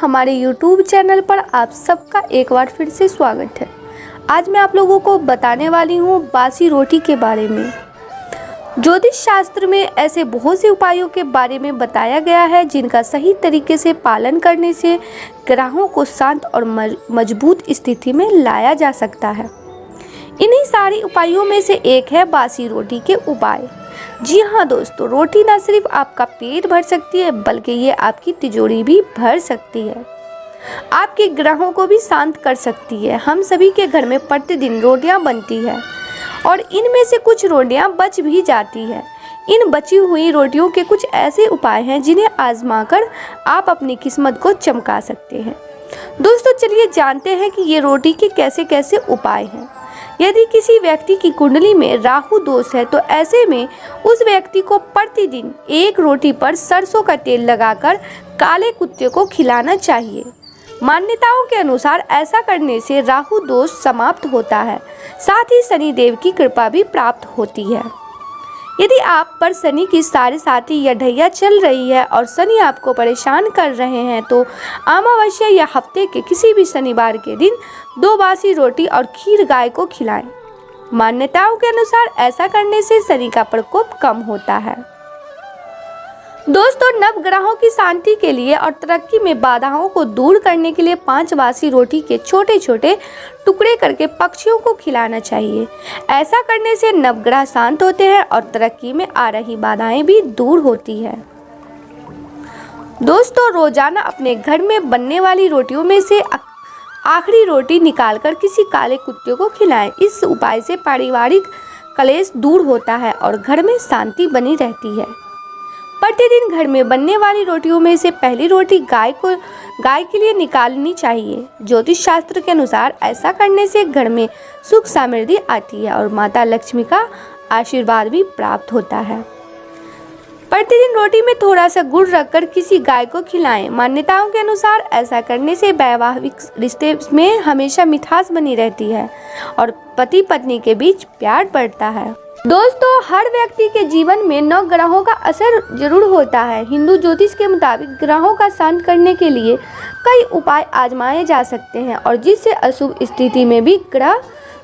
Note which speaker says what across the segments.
Speaker 1: हमारे YouTube channel पर आप सबका एक बार फिर से स्वागत है। आज मैं आप लोगों को बताने वाली हूँ बासी रोटी के बारे में। ज्योतिष शास्त्र में ऐसे बहुत से उपायों के बारे में बताया गया है जिनका सही तरीके से पालन करने से ग्रहों को शांत और मजबूत स्थिति में लाया जा सकता है। इन्हीं सारी उपायों में से एक है बासी रोटी के उपाय। जी हाँ दोस्तों, रोटी न सिर्फ आपका पेट भर सकती है बल्कि ये आपकी तिजोरी भी भर सकती है, आपके ग्रहों को भी शांत कर सकती है। हम सभी के घर में प्रतिदिन रोटियां बनती है और इनमें से कुछ रोटियां बच भी जाती है। इन बची हुई रोटियों के कुछ ऐसे उपाय हैं जिन्हें आजमाकर आप अपनी किस्मत को चमका सकते हैं। दोस्तों चलिए जानते हैं कि ये रोटी के कैसे कैसे उपाय हैं। यदि किसी व्यक्ति की कुंडली में राहु दोष है तो ऐसे में उस व्यक्ति को प्रतिदिन एक रोटी पर सरसों का तेल लगाकर काले कुत्ते को खिलाना चाहिए। मान्यताओं के अनुसार ऐसा करने से राहु दोष समाप्त होता है, साथ ही शनिदेव की कृपा भी प्राप्त होती है। यदि आप पर शनि की साढ़े साती या ढैया चल रही है और शनि आपको परेशान कर रहे हैं तो अमावस्या या हफ्ते के किसी भी शनिवार के दिन 2 बासी रोटी और खीर गाय को खिलाएं। मान्यताओं के अनुसार ऐसा करने से शनि का प्रकोप कम होता है। दोस्तों नवग्रहों की शांति के लिए और तरक्की में बाधाओं को दूर करने के लिए 5 बासी रोटी के छोटे छोटे टुकड़े करके पक्षियों को खिलाना चाहिए। ऐसा करने से नवग्रह शांत होते हैं और तरक्की में आ रही बाधाएं भी दूर होती है। दोस्तों रोजाना अपने घर में बनने वाली रोटियों में से आखिरी रोटी निकालकर किसी काले कुत्ते को खिलाएं। इस उपाय से पारिवारिक कलेश दूर होता है और घर में शांति बनी रहती है। प्रतिदिन घर में बनने वाली रोटियों में से पहली रोटी गाय के लिए निकालनी चाहिए। ज्योतिष शास्त्र के अनुसार ऐसा करने से घर में सुख समृद्धि आती है और माता लक्ष्मी का आशीर्वाद भी प्राप्त होता है। प्रतिदिन रोटी में थोड़ा सा गुड़ रखकर किसी गाय को खिलाएं। मान्यताओं के अनुसार ऐसा करने से वैवाहिक रिश्ते में हमेशा मिठास बनी रहती है और पति पत्नी के बीच प्यार बढ़ता है। दोस्तों हर व्यक्ति के जीवन में 9 ग्रहों का असर जरूर होता है। हिंदू ज्योतिष के मुताबिक ग्रहों का शांत करने के लिए कई उपाय आजमाए जा सकते हैं और जिससे अशुभ स्थिति में भी ग्रह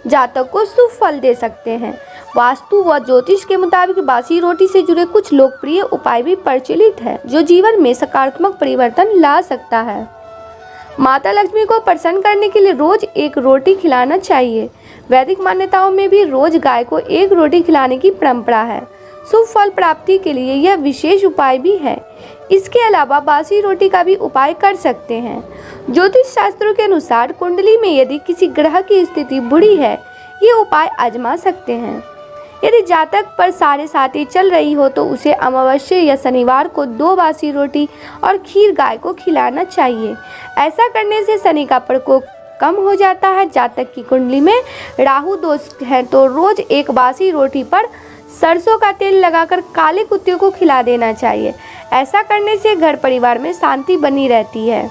Speaker 1: जातक को शुभ फल दे सकते हैं। वास्तु व ज्योतिष के मुताबिक बासी रोटी से जुड़े कुछ लोकप्रिय उपाय भी प्रचलित है जो जीवन में सकारात्मक परिवर्तन ला सकता है। माता लक्ष्मी को प्रसन्न करने के लिए रोज एक रोटी खिलाना चाहिए। वैदिक मान्यताओं में भी रोज गाय को एक रोटी खिलाने की परंपरा है। शुभ फल प्राप्ति के लिए यह विशेष उपाय भी है। इसके अलावा बासी रोटी का भी उपाय कर सकते हैं। ज्योतिष शास्त्रों के अनुसार कुंडली में यदि किसी ग्रह की स्थिति बुरी है ये उपाय आजमा सकते हैं। यदि जातक पर साढ़े साती चल रही हो तो उसे अमावस्या या शनिवार को 2 बासी रोटी और खीर गाय को खिलाना चाहिए। ऐसा करने से शनि का प्रकोप कम हो जाता है। जातक की कुंडली में राहु दोष है तो रोज एक बासी रोटी पर सरसों का तेल लगाकर काले कुत्ते को खिला देना चाहिए। ऐसा करने से घर परिवार में शांति बनी रहती है।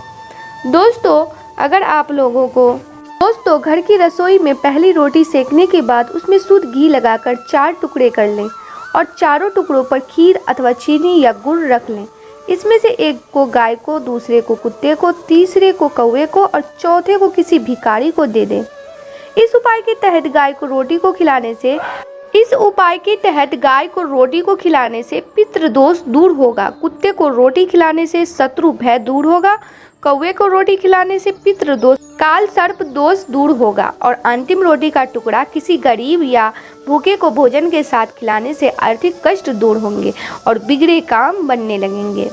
Speaker 1: दोस्तों घर की रसोई में पहली रोटी सेकने के बाद उसमें शुद्ध घी लगाकर 4 टुकड़े कर लें और चारों टुकड़ों पर खीर अथवा चीनी या गुड़ रख लें। इसमें से एक को गाय को, दूसरे को कुत्ते को, तीसरे को कौवे को और चौथे को किसी भिखारी को दे दें। इस उपाय के तहत गाय को रोटी को खिलाने से पितृदोष दूर होगा। कुत्ते को रोटी खिलाने से शत्रु भय दूर होगा। कौवे को रोटी खिलाने से पितृदोष काल सर्प दोष दूर होगा और अंतिम रोटी का टुकड़ा किसी गरीब या भूखे को भोजन के साथ खिलाने से आर्थिक कष्ट दूर होंगे और बिगड़े काम बनने लगेंगे।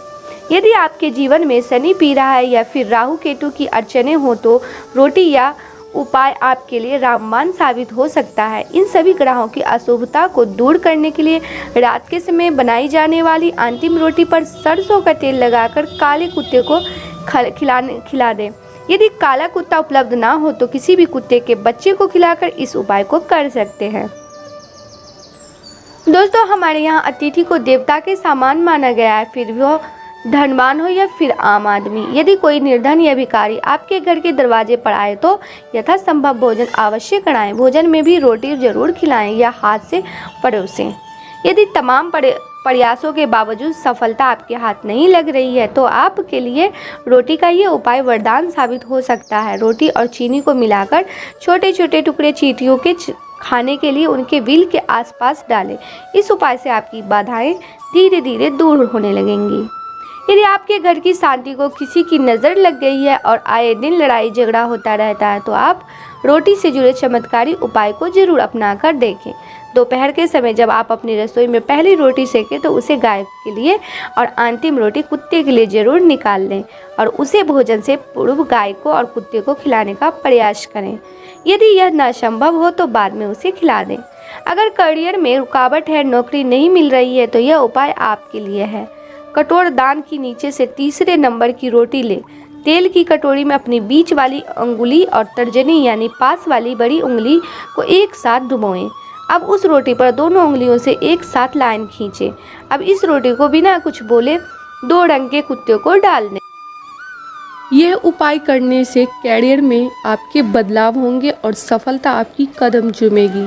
Speaker 1: यदि आपके जीवन में शनि पी रहा है या फिर राहु केतु की अड़चने हो तो रोटी या उपाय आपके लिए रामबाण साबित हो सकता है। इन सभी ग्रहों की अशुभता को दूर करने के लिए रात के समय बनाई जाने वाली अंतिम रोटी पर सरसों का तेल लगाकर काले कुत्ते को खिला दें। यदि काला कुत्ता उपलब्ध ना हो तो किसी भी कुत्ते के बच्चे को खिलाकर इस उपाय को कर सकते हैं। दोस्तों हमारे यहाँ अतिथि को देवता के समान माना गया है, फिर वह धनवान हो या फिर आम आदमी। यदि कोई निर्धन या भिखारी आपके घर के दरवाजे पर आए तो यथासंभव भोजन अवश्य कराएं। भोजन में भी रोटी जरूर खिलाएं या हाथ से परोसें। यदि तमाम प्रयासों के बावजूद सफलता आपके हाथ नहीं लग रही है तो आपके लिए रोटी का ये उपाय वरदान साबित हो सकता है। रोटी और चीनी को मिलाकर छोटे छोटे टुकड़े चींटियों के खाने के लिए उनके बिल के आसपास डालें। इस उपाय से आपकी बाधाएं धीरे धीरे दूर होने लगेंगी। यदि आपके घर की शांति को किसी की नज़र लग गई है और आए दिन लड़ाई झगड़ा होता रहता है तो आप रोटी से जुड़े चमत्कारी उपाय को जरूर अपना कर देखें। दोपहर के समय जब आप अपनी रसोई में पहली रोटी सेकें तो उसे गाय के लिए और अंतिम रोटी कुत्ते के लिए जरूर निकाल लें और उसे भोजन से पूर्व गाय को और कुत्ते को खिलाने का प्रयास करें। यदि यह न संभव हो तो बाद में उसे खिला दें। अगर करियर में रुकावट है, नौकरी नहीं मिल रही है तो यह उपाय आपके लिए है। कटोर दान की नीचे से तीसरे नंबर की रोटी ले तेल की कटोरी में अपनी बीच वाली अंगुली और तर्जनी यानी पास वाली बड़ी उंगली को एक साथ डुबोएं। अब उस रोटी पर दोनों उंगलियों से एक साथ लाइन खींचें। अब इस रोटी को बिना कुछ बोले 2 रंग के कुत्ते को डाल दें।
Speaker 2: यह उपाय करने से कैरियर में आपके बदलाव होंगे और सफलता आपकी कदम चूमेगी।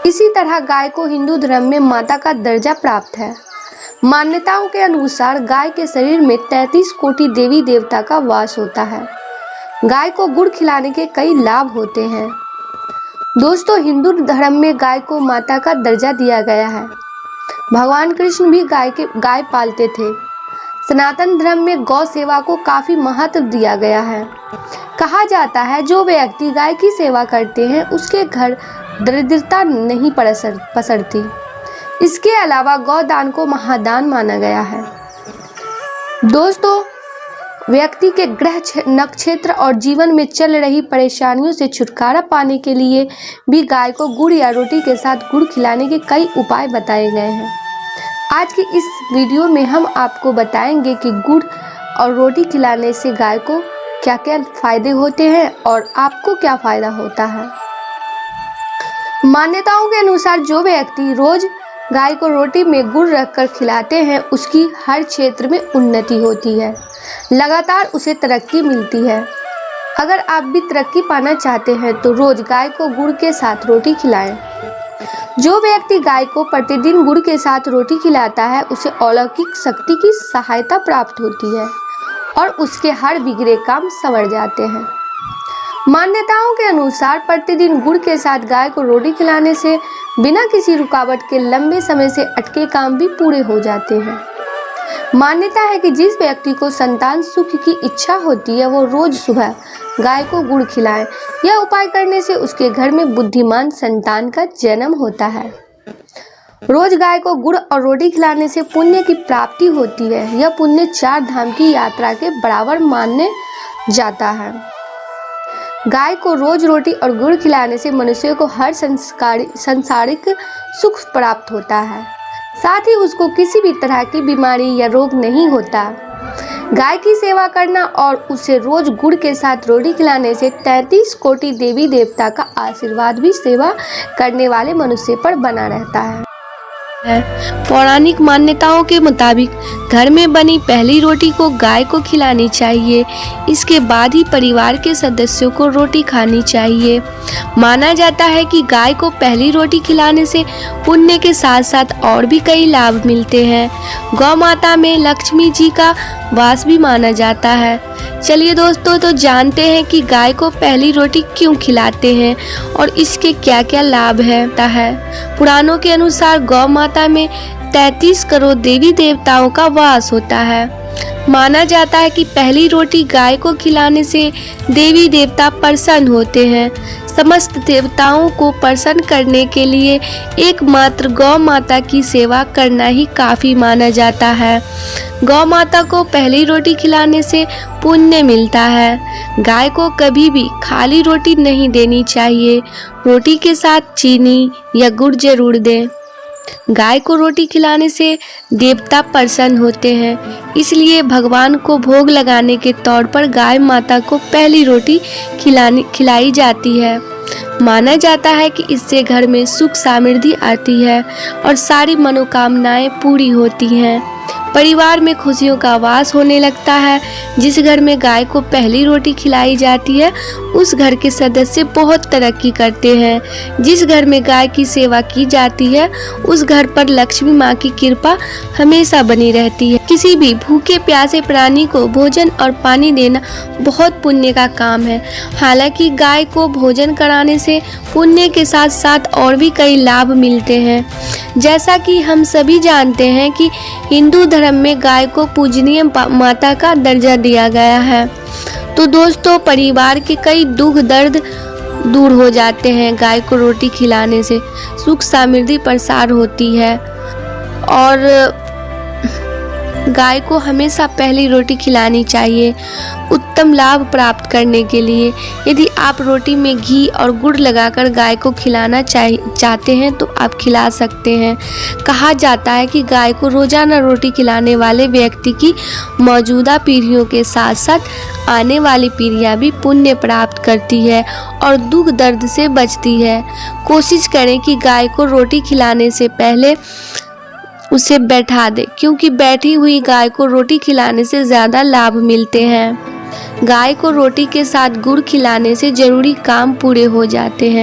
Speaker 1: इसी तरह गाय को हिंदू धर्म में माता का दर्जा प्राप्त है। मान्यताओं के अनुसार गाय के शरीर में 33 कोटि देवी देवता का वास होता है। गाय को गुड़ खिलाने के कई लाभ होते हैं। दोस्तों, हिंदू धर्म में गाय को माता का दर्जा दिया गया है। भगवान कृष्ण भी गाय पालते थे। सनातन धर्म में गौ सेवा को काफी महत्व दिया गया है। कहा जाता है जो व्यक्ति गाय की सेवा करते हैं उसके घर दरिद्रता नहीं पसरती। इसके अलावा गौदान को महादान माना गया है। दोस्तों, व्यक्ति के ग्रह नक्षत्र और जीवन में चल रही परेशानियों से छुटकारा पाने के लिए भी गाय को गुड़ या रोटी के साथ गुड़ खिलाने के कई उपाय बताए गए हैं। आज की इस वीडियो में हम आपको बताएंगे कि गुड़ और रोटी खिलाने से गाय को क्या क्या फायदे होते हैं और आपको क्या फायदा होता है। मान्यताओं के अनुसार जो व्यक्ति रोज गाय को रोटी में गुड़ रखकर खिलाते हैं उसकी हर क्षेत्र में उन्नति होती है, लगातार उसे तरक्की मिलती है। अगर आप भी तरक्की पाना चाहते हैं तो रोज गाय को गुड़ के साथ रोटी खिलाएं। जो व्यक्ति गाय को प्रतिदिन गुड़ के साथ रोटी खिलाता है उसे अलौकिक शक्ति की सहायता प्राप्त होती है और उसके हर बिगड़े काम संवर जाते हैं। मान्यताओं के अनुसार प्रतिदिन गुड़ के साथ गाय को रोटी खिलाने से बिना किसी रुकावट के लंबे समय से अटके काम भी पूरे हो जाते हैं। मान्यता है कि जिस व्यक्ति को संतान सुख की इच्छा होती है वो रोज सुबह गाय को गुड़ खिलाए। यह उपाय करने से उसके घर में बुद्धिमान संतान का जन्म होता है। रोज गाय को गुड़ और रोटी खिलाने से पुण्य की प्राप्ति होती है। यह पुण्य 4 धाम की यात्रा के बराबर माने जाता है। गाय को रोज रोटी और गुड़ खिलाने से मनुष्य को हर सांसारिक सुख प्राप्त होता है, साथ ही उसको किसी भी तरह की बीमारी या रोग नहीं होता। गाय की सेवा करना और उसे रोज गुड़ के साथ रोटी खिलाने से 33 कोटि देवी देवता का आशीर्वाद भी सेवा करने वाले मनुष्य पर बना रहता है।
Speaker 2: पौराणिक मान्यताओं के मुताबिक घर में बनी पहली रोटी को गाय को खिलानी चाहिए। इसके बाद ही परिवार के सदस्यों को रोटी खानी चाहिए। माना जाता है कि गाय को पहली रोटी खिलाने से पुण्य के साथ साथ और भी कई लाभ मिलते हैं। गौ माता में लक्ष्मी जी का वास भी माना जाता है। चलिए दोस्तों, तो जानते हैं कि गाय को पहली रोटी क्यों खिलाते हैं और इसके क्या क्या लाभ है। पुराणों के अनुसार गौ माता में 33 करोड़ देवी देवताओं का वास होता है। माना जाता है कि पहली रोटी गाय को खिलाने से देवी देवता प्रसन्न होते हैं। समस्त देवताओं को प्रसन्न करने के लिए एकमात्र गौ माता की सेवा करना ही काफी माना जाता है। गौ माता को पहली रोटी खिलाने से पुण्य मिलता है। गाय को कभी भी खाली रोटी नहीं देनी चाहिए। रोटी के साथ चीनी या गुड़ जरूर दें। गाय को रोटी खिलाने से देवता प्रसन्न होते हैं, इसलिए भगवान को भोग लगाने के तौर पर गाय माता को पहली रोटी खिलाई जाती है। माना जाता है कि इससे घर में सुख समृद्धि आती है और सारी मनोकामनाएं पूरी होती हैं। परिवार में खुशियों का वास होने लगता है। जिस घर में गाय को पहली रोटी खिलाई जाती है उस घर के सदस्य बहुत तरक्की करते हैं। जिस घर में गाय की सेवा की जाती है उस घर पर लक्ष्मी माँ की कृपा हमेशा बनी रहती है। किसी भी भूखे प्यासे प्राणी को भोजन और पानी देना बहुत पुण्य का काम है। हालांकि गाय को भोजन कराने से पुण्य के साथ साथ और भी कई लाभ मिलते हैं। जैसा कि हम सभी जानते हैं कि हिंदू धर्म में गाय को पूजनीय माता का दर्जा दिया गया है। तो दोस्तों, परिवार के कई दुख दर्द दूर हो जाते हैं। गाय को रोटी खिलाने से सुख समृद्धि प्रसार होती है और गाय को हमेशा पहली रोटी खिलानी चाहिए उत्तम लाभ प्राप्त करने के लिए। यदि आप रोटी में घी और गुड़ लगाकर गाय को खिलाना चाहते हैं तो आप खिला सकते हैं। कहा जाता है कि गाय को रोजाना रोटी खिलाने वाले व्यक्ति की मौजूदा पीढ़ियों के साथ साथ आने वाली पीढ़ियां भी पुण्य प्राप्त करती है और दुख दर्द से बचती है। कोशिश करें कि गाय को रोटी खिलाने से पहले उसे बैठा दे, क्योंकि बैठी हुई गाय को रोटी खिलाने से ज़्यादा लाभ मिलते हैं। गाय को रोटी के साथ गुड़ खिलाने से जरूरी काम पूरे हो जाते हैं।